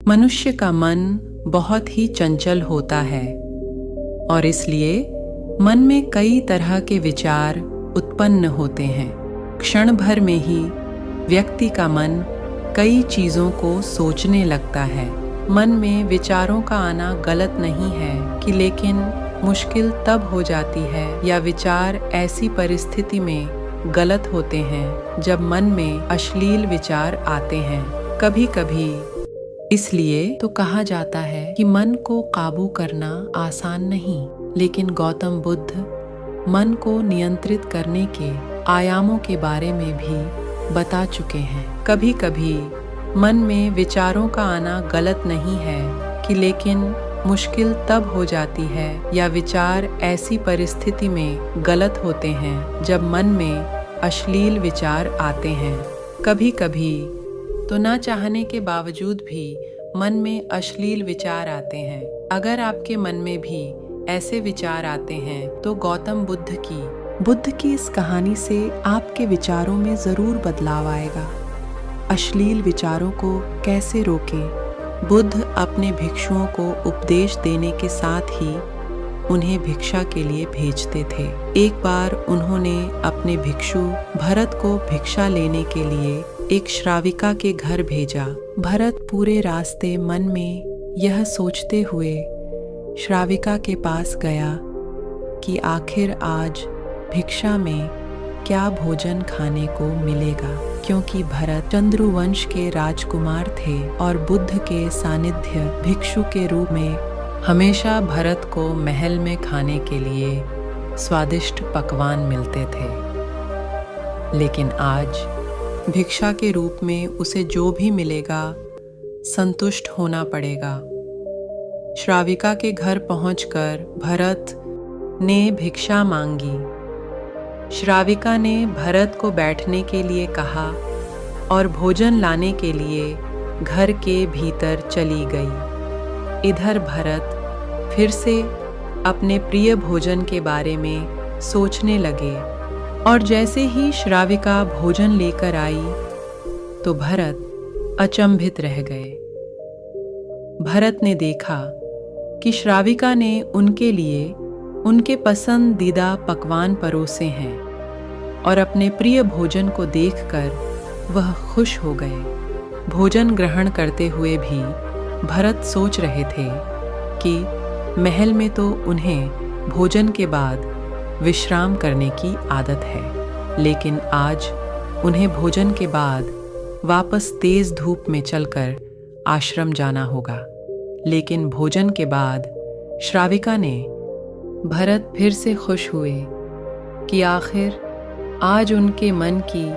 मनुष्य का मन बहुत ही चंचल होता है और इसलिए मन में कई तरह के विचार उत्पन्न होते हैं। क्षण भर में ही व्यक्ति का मन कई चीज़ों को सोचने लगता है। मन में विचारों का आना गलत नहीं है कि लेकिन मुश्किल तब हो जाती है या विचार ऐसी परिस्थिति में गलत होते हैं जब मन में अश्लील विचार आते हैं। कभी कभी इसलिए तो कहा जाता है कि मन को काबू करना आसान नहीं, लेकिन गौतम बुद्ध मन को नियंत्रित करने के आयामों के बारे में भी बता चुके हैं। कभी कभी मन में विचारों का आना गलत नहीं है कि लेकिन मुश्किल तब हो जाती है या विचार ऐसी परिस्थिति में गलत होते हैं जब मन में अश्लील विचार आते हैं। कभी कभी तो ना चाहने के बावजूद भी मन में अश्लील विचार आते हैं। अगर आपके मन में भी ऐसे विचार आते हैं तो गौतम बुद्ध की इस कहानी से आपके विचारों में ज़रूर बदलाव आएगा। अश्लील विचारों को कैसे रोकें? बुद्ध अपने भिक्षुओं को उपदेश देने के साथ ही उन्हें भिक्षा के लिए भेजते थे। एक बार उन्होंने अपने भिक्षु भरत को भिक्षा लेने के लिए एक श्राविका के घर भेजा। भरत पूरे रास्ते मन में यह सोचते हुए श्राविका के पास गया कि आखिर आज भिक्षा में क्या भोजन खाने को मिलेगा, क्योंकि भरत चंद्रवंश के राजकुमार थे और बुद्ध के सानिध्य भिक्षु के रूप में हमेशा भरत को महल में खाने के लिए स्वादिष्ट पकवान मिलते थे। लेकिन आज भिक्षा के रूप में उसे जो भी मिलेगा संतुष्ट होना पड़ेगा। श्राविका के घर पहुंचकर भरत ने भिक्षा मांगी। श्राविका ने भरत को बैठने के लिए कहा और भोजन लाने के लिए घर के भीतर चली गई। इधर भरत फिर से अपने प्रिय भोजन के बारे में सोचने लगे और जैसे ही श्राविका भोजन लेकर आई तो भरत अचंभित रह गए। भरत ने देखा कि श्राविका ने उनके लिए उनके पसंदीदा पकवान परोसे हैं और अपने प्रिय भोजन को देखकर वह खुश हो गए। भोजन ग्रहण करते हुए भी भरत सोच रहे थे कि महल में तो उन्हें भोजन के बाद विश्राम करने की आदत है, लेकिन आज उन्हें भोजन के बाद वापस तेज धूप में चलकर आश्रम जाना होगा। लेकिन भोजन के बाद श्राविका ने भरत फिर से खुश हुए कि आखिर आज उनके मन की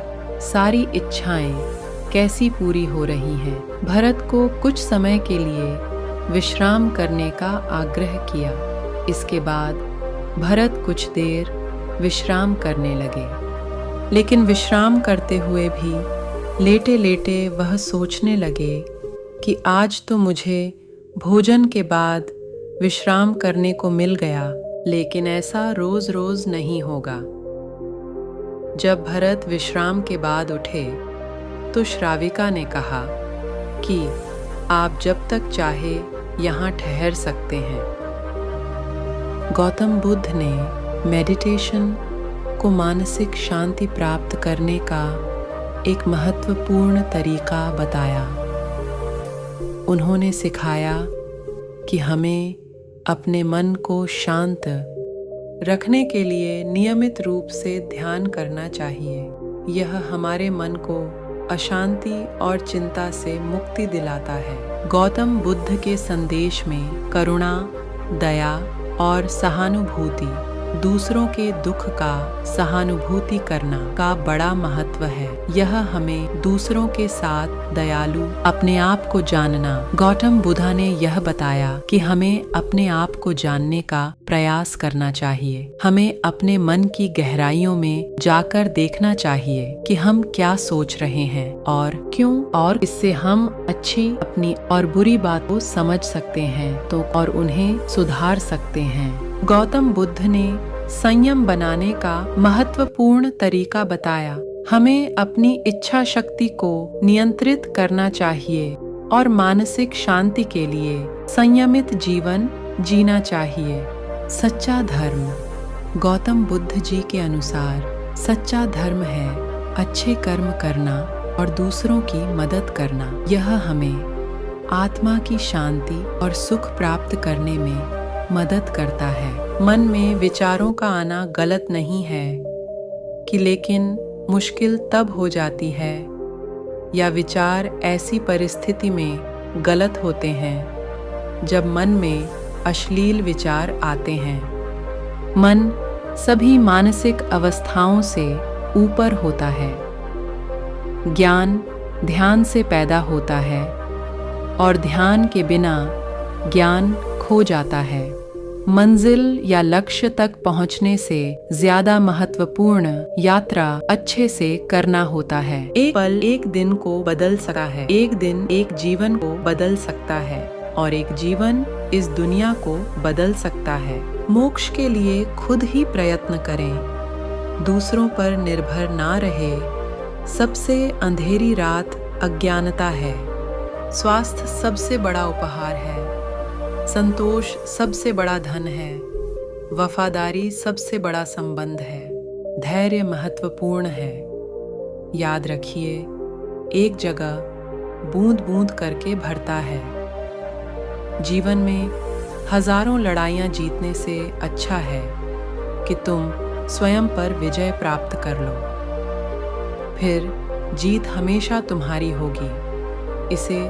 सारी इच्छाएं कैसी पूरी हो रही हैं। भरत को कुछ समय के लिए विश्राम करने का आग्रह किया। इसके बाद भरत कुछ देर विश्राम करने लगे, लेकिन विश्राम करते हुए भी लेटे लेटे वह सोचने लगे कि आज तो मुझे भोजन के बाद विश्राम करने को मिल गया, लेकिन ऐसा रोज रोज नहीं होगा। जब भरत विश्राम के बाद उठे तो श्राविका ने कहा कि आप जब तक चाहे यहाँ ठहर सकते हैं। गौतम बुद्ध ने मेडिटेशन को मानसिक शांति प्राप्त करने का एक महत्वपूर्ण तरीका बताया। उन्होंने सिखाया कि हमें अपने मन को शांत रखने के लिए नियमित रूप से ध्यान करना चाहिए। यह हमारे मन को अशांति और चिंता से मुक्ति दिलाता है। गौतम बुद्ध के संदेश में करुणा, दया और सहानुभूति, दूसरों के दुख का सहानुभूति करना का बड़ा महत्व है। यह हमें दूसरों के साथ दयालु अपने आप को जानना। गौतम बुद्ध ने यह बताया कि हमें अपने आप को जानने का प्रयास करना चाहिए। हमें अपने मन की गहराइयों में जाकर देखना चाहिए कि हम क्या सोच रहे हैं और क्यों, और इससे हम अच्छी अपनी और बुरी बात को समझ सकते हैं तो और उन्हें सुधार सकते हैं। गौतम बुद्ध ने संयम बनाने का महत्वपूर्ण तरीका बताया। हमें अपनी इच्छा शक्ति को नियंत्रित करना चाहिए और मानसिक शांति के लिए संयमित जीवन जीना चाहिए। सच्चा धर्म। गौतम बुद्ध जी के अनुसार सच्चा धर्म है अच्छे कर्म करना और दूसरों की मदद करना। यह हमें आत्मा की शांति और सुख प्राप्त करने में मदद करता है। मन में विचारों का आना गलत नहीं है कि लेकिन मुश्किल तब हो जाती है या विचार ऐसी परिस्थिति में गलत होते हैं जब मन में अश्लील विचार आते हैं। मन सभी मानसिक अवस्थाओं से ऊपर होता है। ज्ञान ध्यान से पैदा होता है और ध्यान के बिना ज्ञान खो जाता है। मंजिल या लक्ष्य तक पहुंचने से ज्यादा महत्वपूर्ण यात्रा अच्छे से करना होता है। एक पल एक दिन को बदल सकता है, एक दिन एक जीवन को बदल सकता है और एक जीवन इस दुनिया को बदल सकता है। मोक्ष के लिए खुद ही प्रयत्न करें, दूसरों पर निर्भर ना रहे। सबसे अंधेरी रात अज्ञानता है। स्वास्थ्य सबसे बड़ा उपहार है। संतोष सबसे बड़ा धन है। वफादारी सबसे बड़ा संबंध है। धैर्य महत्वपूर्ण है। याद रखिए, एक जगह बूंद बूंद करके भरता है। जीवन में हजारों लड़ाइयाँ जीतने से अच्छा है कि तुम स्वयं पर विजय प्राप्त कर लो। फिर जीत हमेशा तुम्हारी होगी। इसे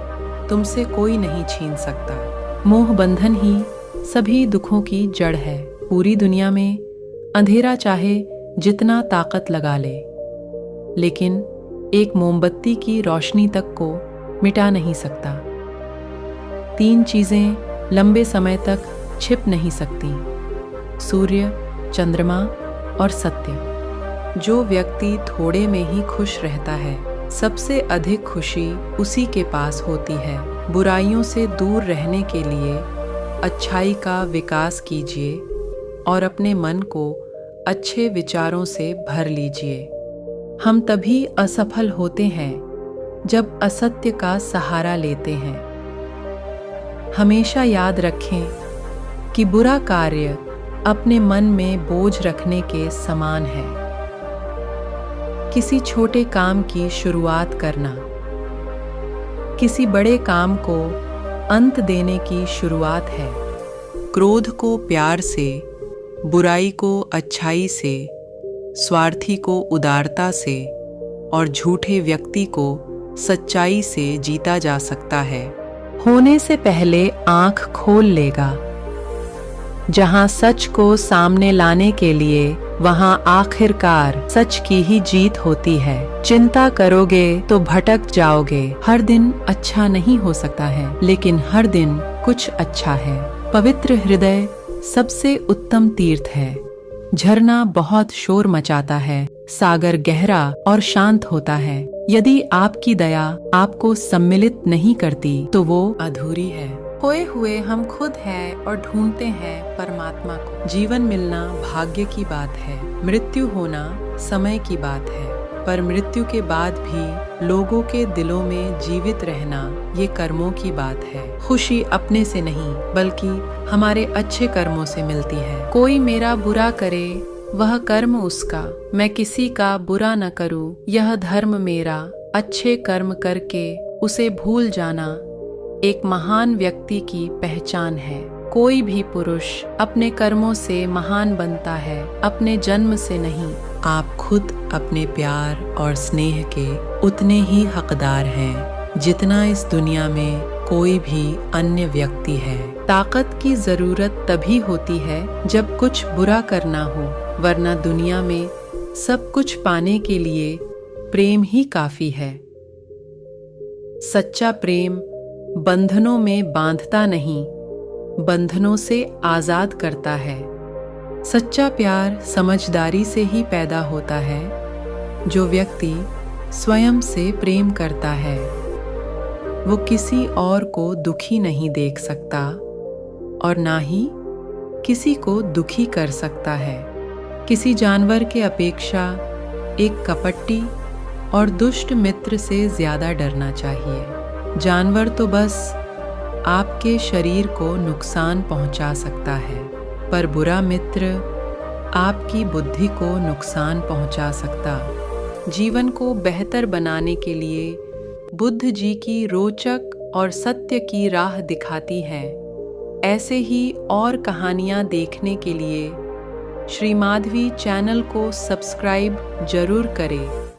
तुमसे कोई नहीं छीन सकता। मोह बंधन ही सभी दुखों की जड़ है। पूरी दुनिया में अंधेरा चाहे जितना ताकत लगा ले, लेकिन एक मोमबत्ती की रोशनी तक को मिटा नहीं सकता। 3 चीजें लंबे समय तक छिप नहीं सकती: सूर्य, चंद्रमा और सत्य। जो व्यक्ति थोड़े में ही खुश रहता है, सबसे अधिक खुशी उसी के पास होती है। बुराइयों से दूर रहने के लिए अच्छाई का विकास कीजिए और अपने मन को अच्छे विचारों से भर लीजिए। हम तभी असफल होते हैं जब असत्य का सहारा लेते हैं। हमेशा याद रखें कि बुरा कार्य अपने मन में बोझ रखने के समान है। किसी छोटे काम की शुरुआत करना किसी बड़े काम को अंत देने की शुरुआत है। क्रोध को प्यार से, बुराई को अच्छाई से, स्वार्थी को उदारता से और झूठे व्यक्ति को सच्चाई से जीता जा सकता है। होने से पहले आंख खोल लेगा। जहां सच को सामने लाने के लिए वहां आखिरकार सच की ही जीत होती है। चिंता करोगे तो भटक जाओगे। हर दिन अच्छा नहीं हो सकता है, लेकिन हर दिन कुछ अच्छा है। पवित्र हृदय सबसे उत्तम तीर्थ है। झरना बहुत शोर मचाता है, सागर गहरा और शांत होता है। यदि आपकी दया आपको सम्मिलित नहीं करती तो वो अधूरी है। खोए हुए हम खुद हैं और ढूंढते हैं परमात्मा को। जीवन मिलना भाग्य की बात है, मृत्यु होना समय की बात है, पर मृत्यु के बाद भी लोगों के दिलों में जीवित रहना ये कर्मों की बात है। खुशी अपने से नहीं बल्कि हमारे अच्छे कर्मों से मिलती है। कोई मेरा बुरा करे वह कर्म उसका, मैं किसी का बुरा न करूं यह धर्म मेरा। अच्छे कर्म करके उसे भूल जाना एक महान व्यक्ति की पहचान है। कोई भी पुरुष अपने कर्मों से महान बनता है, अपने जन्म से नहीं। आप खुद अपने प्यार और स्नेह के उतने ही हकदार हैं जितना इस दुनिया में कोई भी अन्य व्यक्ति है। ताकत की जरूरत तभी होती है जब कुछ बुरा करना हो, वरना दुनिया में सब कुछ पाने के लिए प्रेम ही काफी है। सच्चा प्रेम बंधनों में बांधता नहीं, बंधनों से आजाद करता है। सच्चा प्यार समझदारी से ही पैदा होता है। जो व्यक्ति स्वयं से प्रेम करता है वो किसी और को दुखी नहीं देख सकता और ना ही किसी को दुखी कर सकता है। किसी जानवर के अपेक्षा एक कपटी और दुष्ट मित्र से ज्यादा डरना चाहिए। जानवर तो बस आपके शरीर को नुकसान पहुंचा सकता है, पर बुरा मित्र आपकी बुद्धि को नुकसान पहुंचा सकता। जीवन को बेहतर बनाने के लिए बुद्ध जी की रोचक और सत्य की राह दिखाती है। ऐसे ही और कहानियाँ देखने के लिए श्री माधवी चैनल को सब्सक्राइब जरूर करें।